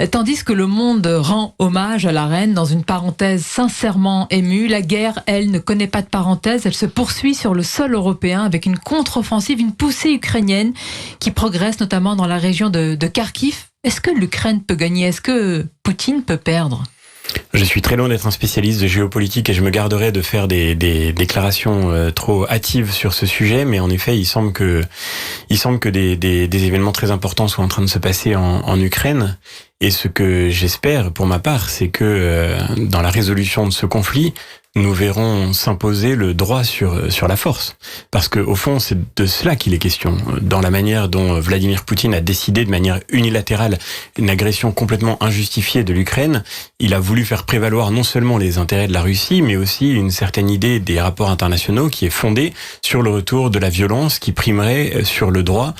Tandis que le monde rend hommage à la reine dans une parenthèse sincèrement émue, la guerre, elle, ne connaît pas de parenthèse. Elle se poursuit sur le sol européen avec une contre-offensive, une poussée ukrainienne qui progresse notamment dans la région de Kharkiv. Est-ce que l'Ukraine peut gagner? Est-ce que Poutine peut perdre? Je suis très loin d'être un spécialiste de géopolitique et je me garderai de faire des déclarations trop hâtives sur ce sujet, mais en effet, il semble que des événements très importants soient en train de se passer en Ukraine. Et ce que j'espère, pour ma part, c'est que dans la résolution de ce conflit, nous verrons s'imposer le droit sur la force. Parce que au fond, c'est de cela qu'il est question. Dans la manière dont Vladimir Poutine a décidé de manière unilatérale une agression complètement injustifiée de l'Ukraine, il a voulu faire prévaloir non seulement les intérêts de la Russie, mais aussi une certaine idée des rapports internationaux qui est fondée sur le retour de la violence qui primerait sur le droit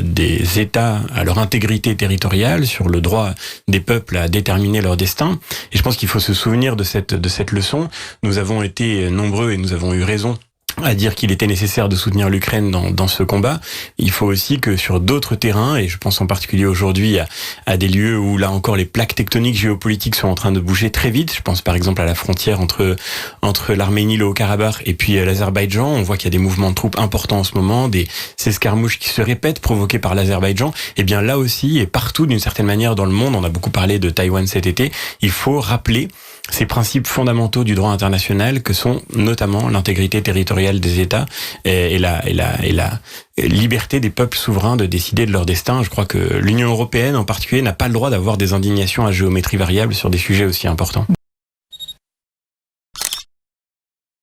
des États à leur intégrité territoriale, sur le droit des peuples à déterminer leur destin. Et je pense qu'il faut se souvenir de cette leçon. Nous avons été nombreux et nous avons eu raison à dire qu'il était nécessaire de soutenir l'Ukraine dans ce combat. Il faut aussi que sur d'autres terrains, et je pense en particulier aujourd'hui à des lieux où là encore les plaques tectoniques géopolitiques sont en train de bouger très vite. Je pense par exemple à la frontière entre l'Arménie, le Haut-Karabakh et puis l'Azerbaïdjan. On voit qu'il y a des mouvements de troupes importants en ce moment, des escarmouches qui se répètent provoquées par l'Azerbaïdjan. Et bien là aussi, et partout d'une certaine manière dans le monde, on a beaucoup parlé de Taïwan cet été, il faut rappeler ces principes fondamentaux du droit international que sont notamment l'intégrité territoriale des États et la liberté des peuples souverains de décider de leur destin. Je crois que l'Union européenne en particulier n'a pas le droit d'avoir des indignations à géométrie variable sur des sujets aussi importants.